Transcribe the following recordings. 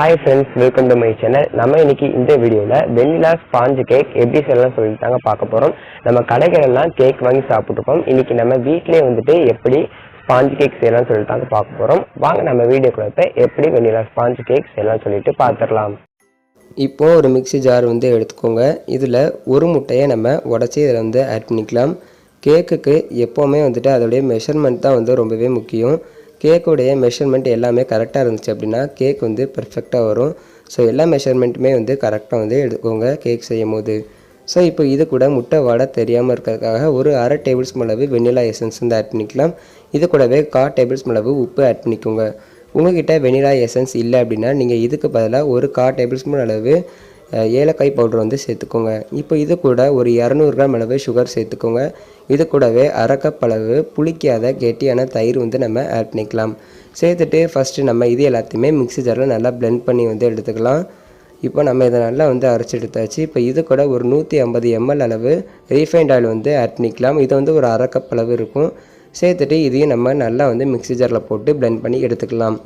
Hi friends, welcome to my channel. நம்ம இன்னைக்கு இந்த வீடியோல வெண்ணிலா ஸ்பாஞ்ச் கேக் எப்படி செய்யலாம் சொல்லிட்டு தாங்க பார்க்க போறோம். நம்ம கடைகளெல்லாம் கேக் வாங்கி சாப்பிட்டுருப்போம். இன்னைக்கு நம்ம வீட்லயே வந்துட்டு எப்படி ஸ்பாஞ்ச் கேக் செய்யலாம் சொல்லிட்டு தாங்க பார்க்க போறோம். வாங்க நம்ம வீடியோக்குள்ள போய் எப்படி வெண்ணிலா ஸ்பாஞ்ச் கேக் செய்யலாம் சொல்லிட்டு பார்த்துடலாம். இப்போ ஒரு மிக்ஸி ஜார் வந்து எடுத்துக்கோங்க. இதில் ஒரு முட்டையை நம்ம உடச்சி இதில் வந்து ஆட் பண்ணிக்கலாம். கேக்குக்கு எப்போவுமே வந்துட்டு அதோடைய மெஷர்மெண்ட் தான் வந்து ரொம்பவே முக்கியம். கேக்குடைய மெஷர்மெண்ட் எல்லாமே கரெக்டாக இருந்துச்சு அப்படின்னா கேக் வந்து பெர்ஃபெக்டாக வரும். ஸோ எல்லா மெஷர்மெண்ட்டுமே வந்து கரெக்டாக வந்து எடுத்துக்கோங்க கேக் செய்யும் போது. ஸோ இப்போ இது கூட முட்டை வாடை தெரியாமல் இருக்கிறதுக்காக ஒரு அரை டேபிள் ஸ்பூன் அளவு வெண்ணிலா எசன்ஸ் வந்து ஆட் பண்ணிக்கலாம். இது கூடவே 1/4 டேபிள் ஸ்பூன் அளவு உப்பு ஆட் பண்ணிக்கோங்க. உங்கள்கிட்ட வெண்ணிலா எசன்ஸ் இல்லை அப்படின்னா நீங்கள் இதுக்கு பதிலாக ஒரு 1/4 டேபிள் ஸ்பூன் அளவு ஏலக்காய் பவுடர் வந்து சேர்த்துக்கோங்க. இப்போ இது கூட ஒரு 200 கிராம் அளவு சுகர் சேர்த்துக்கோங்க. இது கூடவே அரை கப் அளவு புளிக்காத கெட்டியான தயிர் வந்து நம்ம ஆட் பண்ணிக்கலாம். சேர்த்துட்டு ஃபஸ்ட்டு நம்ம இது எல்லாத்தையுமே மிக்ஸி ஜாரில் நல்லா பிளெண்ட் பண்ணி வந்து எடுத்துக்கலாம். இப்போ நம்ம இதை நல்லா வந்து அரைச்சி எடுத்தாச்சு. இப்போ இது கூட ஒரு 150 ml அளவு ரீஃபைண்ட் ஆயில் வந்து ஆட் பண்ணிக்கலாம். இது வந்து ஒரு அரை கப் அளவு இருக்கும். சேர்த்துட்டு இதையும் நம்ம நல்லா வந்து மிக்ஸி ஜாரில் போட்டு பிளெண்ட் பண்ணி எடுத்துக்கலாம்.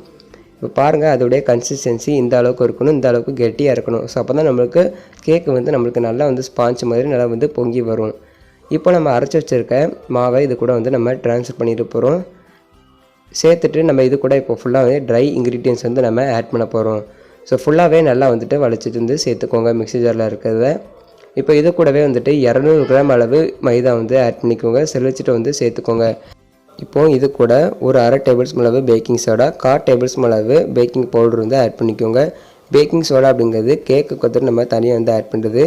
இப்போ பாருங்கள், அதோடைய கன்சிஸ்டன்சி இந்த அளவுக்கு இருக்கணும், இந்த அளவுக்கு கெட்டியாக இருக்கணும். ஸோ அப்போ தான் நம்மளுக்கு கேக்கு வந்து நம்மளுக்கு நல்லா வந்து ஸ்பாஞ்ச் மாதிரி நல்லா வந்து பொங்கி வரும். இப்போ நம்ம அரைச்சி வச்சுருக்க மாவை இது கூட வந்து நம்ம ட்ரான்ஸ்ஃபர் பண்ணிட்டு போகிறோம். சேர்த்துட்டு நம்ம இது கூட இப்போ ஃபுல்லாகவே ட்ரை இன்க்ரீடியன்ஸ் வந்து நம்ம ஆட் பண்ண போகிறோம். ஸோ ஃபுல்லாகவே நல்லா வந்துட்டு வலிச்சிட்டு வந்து சேர்த்துக்கோங்க மிக்ஸி ஜாரில் இருக்கிறத. இப்போ இது கூடவே வந்துட்டு 200 கிராம் அளவு மைதா வந்து ஆட் பண்ணிக்கோங்க. செலிச்சிட்டு வந்து சேர்த்துக்கோங்க. இப்போது இது கூட ஒரு அரை டேபிள் ஸ்பூன் அளவு பேக்கிங் சோடா, 1/4 டேபிள் ஸ்பூன் அளவு பேக்கிங் பவுடர் வந்து ஆட் பண்ணிக்கோங்க. பேக்கிங் சோடா அப்படிங்கிறது கேக்கு வந்துட்டு நம்ம தனியாக வந்து ஆட் பண்ணுறது.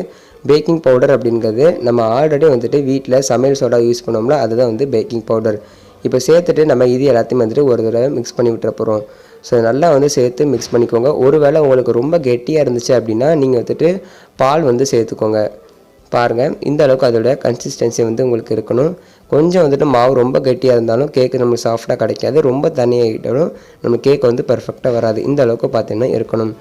பேக்கிங் பவுடர் அப்படிங்கிறது நம்ம ஆல்ரெடி வந்துட்டு வீட்டில் சமையல் சோடா யூஸ் பண்ணோம்ல, அதுதான் வந்து பேக்கிங் பவுடர். இப்போ சேர்த்துட்டு நம்ம இது எல்லாத்தையும் வந்துட்டு ஒரு தடவை மிக்ஸ் பண்ணி விட்டுற போகிறோம். ஸோ நல்லா வந்து சேர்த்து மிக்ஸ் பண்ணிக்கோங்க. ஒருவேளை உங்களுக்கு ரொம்ப கெட்டியாக இருந்துச்சு அப்படின்னா நீங்கள் வந்துட்டு பால் வந்து சேர்த்துக்கோங்க. பாருங்கள், இந்த அளவுக்கு அதோட கன்சிஸ்டன்சி வந்து உங்களுக்கு இருக்கணும். கொஞ்சம் வந்துட்டு மாவு ரொம்ப கெட்டியாக இருந்தாலும் கேக்கு நம்மளுக்கு சாஃப்டாக கிடைக்காது. ரொம்ப தண்ணியாகிட்டாலும் நம்ம கேக் வந்து பர்ஃபெக்டாக வராது. இந்த அளவுக்கு பார்த்தீங்கன்னா இருக்கணும்.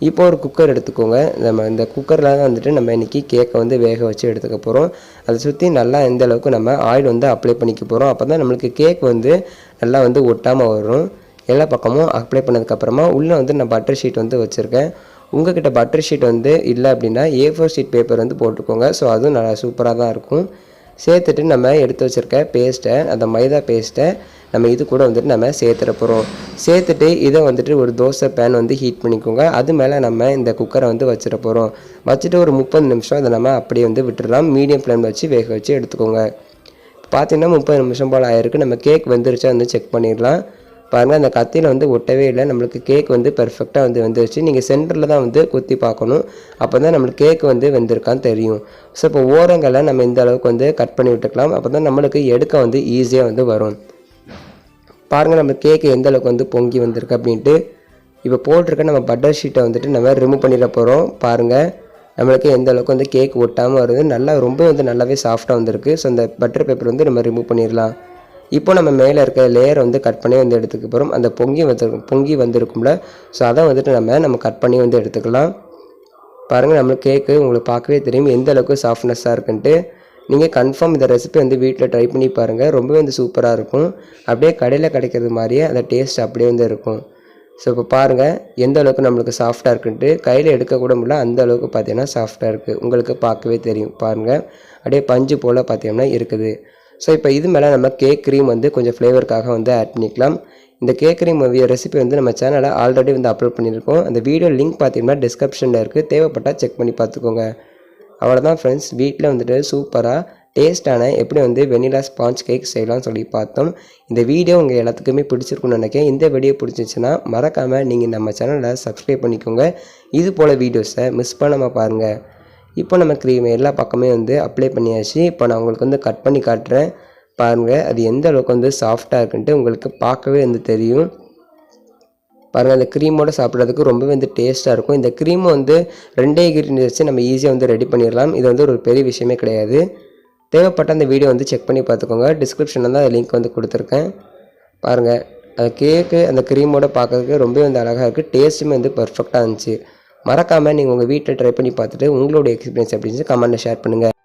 இப்போ ஒரு குக்கர் எடுத்துக்கோங்க. நம்ம இந்த குக்கரில் தான் வந்துட்டு நம்ம இன்றைக்கி கேக்கை வந்து வேக வச்சு எடுத்துக்க போகிறோம். அதை சுற்றி நல்லா எந்த அளவுக்கு நம்ம ஆயில் வந்து அப்ளை பண்ணிக்க போகிறோம். அப்போ தான் நம்மளுக்கு கேக் வந்து நல்லா வந்து ஒட்டாமல் வரும். எல்லா பக்கமும் அப்ளை பண்ணதுக்கப்புறமா உள்ளே வந்து நான் பட்டர் ஷீட் வந்து வச்சுருக்கேன். உங்கள்கிட்ட பட்டர் ஷீட் வந்து இல்லை அப்படின்னா A4 ஷீட் பேப்பர் வந்து போட்டுக்கோங்க. ஸோ அதுவும் நல்லா சூப்பராக தான் இருக்கும். சேர்த்துட்டு நம்ம எடுத்து வச்சுருக்க பேஸ்ட்டை, அந்த மைதா பேஸ்ட்டை நம்ம இது கூட வந்துட்டு நம்ம சேர்த்துட போகிறோம். சேர்த்துட்டு இதை வந்துட்டு ஒரு தோசை பேன் வந்து ஹீட் பண்ணிக்கோங்க. அது மேலே நம்ம இந்த குக்கரை வந்து வச்சிட போகிறோம். வச்சுட்டு ஒரு 30 நிமிஷம் அதை நம்ம அப்படியே வந்து விட்டுடலாம். மீடியம் ஃப்ளேமில் வச்சு வேக வச்சு எடுத்துக்கோங்க. பார்த்தீங்கன்னா 30 நிமிஷம் போல் ஆயிருக்கு. நம்ம கேக் வெந்துருச்சா வந்து செக் பண்ணிடலாம். பாருங்கள், அந்த கத்தியில் வந்து ஒட்டவே இல்லை. நம்மளுக்கு கேக் வந்து பெர்ஃபெக்டாக வந்து வெந்துருச்சு. நீங்கள் சென்டரில் தான் வந்து குத்தி பார்க்கணும். அப்போ தான் நம்மளுக்கு கேக் வந்து வெந்திருக்கான்னு தெரியும். ஸோ இப்போ ஓரங்களை நம்ம இந்த அளவுக்கு வந்து கட் பண்ணி விட்டுக்கலாம். அப்போ தான் நம்மளுக்கு எடுக்க வந்து ஈஸியாக வந்து வரும். பாருங்கள், நம்ம கேக்கு எந்த அளவுக்கு வந்து பொங்கி வந்திருக்கு அப்படின்ட்டு. இப்போ போட்டிருக்க நம்ம பட்டர் ஷீட்டை வந்துட்டு நம்ம ரிமூவ் பண்ணிட போகிறோம். பாருங்கள், நம்மளுக்கு எந்த அளவுக்கு வந்து கேக் ஒட்டாமல் வருது. நல்லா ரொம்ப வந்து நல்லாவே சாஃப்டாக வந்திருக்கு. ஸோ அந்த பட்டர் பேப்பர் வந்து நம்ம ரிமூவ் பண்ணிடலாம். இப்போ நம்ம மேலே இருக்க லேயர் வந்து கட் பண்ணி வந்து எடுத்துக்க போகிறோம். அந்த பொங்கி வந்திருக்கும்ல, ஸோ அதை வந்துட்டு நம்ம கட் பண்ணி வந்து எடுத்துக்கலாம். பாருங்கள், நம்மளுக்கு கேக்கு உங்களுக்கு பார்க்கவே தெரியும் எந்த அளவுக்கு சாஃப்ட்னஸாக இருக்குன்ட்டு. நீங்கள் கன்ஃபார்ம் இந்த ரெசிபி வந்து வீட்டில் ட்ரை பண்ணி பாருங்கள். ரொம்பவே வந்து சூப்பராக இருக்கும். அப்படியே கடையில் கிடைக்கிறது மாதிரியே அந்த டேஸ்ட் அப்படியே வந்து இருக்கும். ஸோ இப்போ பாருங்கள் எந்த அளவுக்கு நம்மளுக்கு சாஃப்டாக இருக்குன்ட்டு. கையில் எடுக்கக்கூட முடியல, அந்த அளவுக்கு பார்த்தீங்கன்னா சாஃப்டாக இருக்குது. உங்களுக்கு பார்க்கவே தெரியும். பாருங்கள், அப்படியே பஞ்சு போல் பார்த்தீங்கன்னா இருக்குது. ஸோ இப்போ இது மேலே நம்ம கேக் க்ரீம் வந்து கொஞ்சம் ஃப்ளேவருக்காக வந்து ஆட் பண்ணிக்கலாம். இந்த கேக் க்ரீம் ரெசிபி வந்து நம்ம சேனலில் ஆல்ரெடி வந்து அப்லோட் பண்ணியிருக்கோம். அந்த வீடியோ லிங்க் பார்த்தீங்கன்னா டிஸ்கிரிப்ஷனில் இருக்குது. தேவைப்பட்டால் செக் பண்ணி பார்த்துக்கோங்க. அவ்வளோதான் ஃப்ரெண்ட்ஸ், வீட்டில் வந்துட்டு சூப்பராக டேஸ்ட்டான எப்படி வந்து வெண்ணிலா ஸ்பாஞ்ச் கேக் செய்யலாம்னு சொல்லி பார்த்தோம். இந்த வீடியோ உங்கள் எல்லாத்துக்குமே பிடிச்சிருக்குன்னு நினைக்கிறேன். இந்த வீடியோ பிடிச்சிச்சுன்னா மறக்காமல் நீங்கள் நம்ம சேனலை சப்ஸ்கிரைப் பண்ணிக்கோங்க. இது போல் வீடியோஸை மிஸ் பண்ணாமல் பாருங்கள். இப்போ நம்ம க்ரீம் எல்லா பக்கமே வந்து அப்ளை பண்ணியாச்சு. இப்போ நான் உங்களுக்கு வந்து கட் பண்ணி காட்டுறேன். பாருங்கள், அது எந்த அளவுக்கு வந்து சாஃப்டாக இருக்குன்ட்டு உங்களுக்கு பார்க்கவே வந்து தெரியும். பாருங்கள், அந்த க்ரீமோடு சாப்பிட்றதுக்கு ரொம்பவே வந்து டேஸ்ட்டாக இருக்கும். இந்த க்ரீமை வந்து 2 இன்க்ரீடியன்ட்ஸ் வச்சு நம்ம ஈஸியாக வந்து ரெடி பண்ணிடலாம். இது வந்து ஒரு பெரிய விஷயமே கிடையாது. தேவைப்பட்ட அந்த வீடியோ வந்து செக் பண்ணி பார்த்துக்கோங்க. டிஸ்கிரிப்ஷனில் தான் லிங்க் வந்து கொடுத்துருக்கேன். பாருங்கள், அந்த கேக்கு அந்த க்ரீமோடு பார்க்கறதுக்கு ரொம்பவே வந்து அழகாக இருக்குது. டேஸ்ட்டுமே வந்து பர்ஃபெக்டாக இருந்துச்சு. மறக்காமல் நீங்கள் உங்கள் வீட்டில் ட்ரை பண்ணி பார்த்துட்டு உங்களோட எக்ஸ்பீரியன்ஸ் எப்படி இருந்துச்சு கமெண்ட்டில் ஷேர் பண்ணுங்கள்.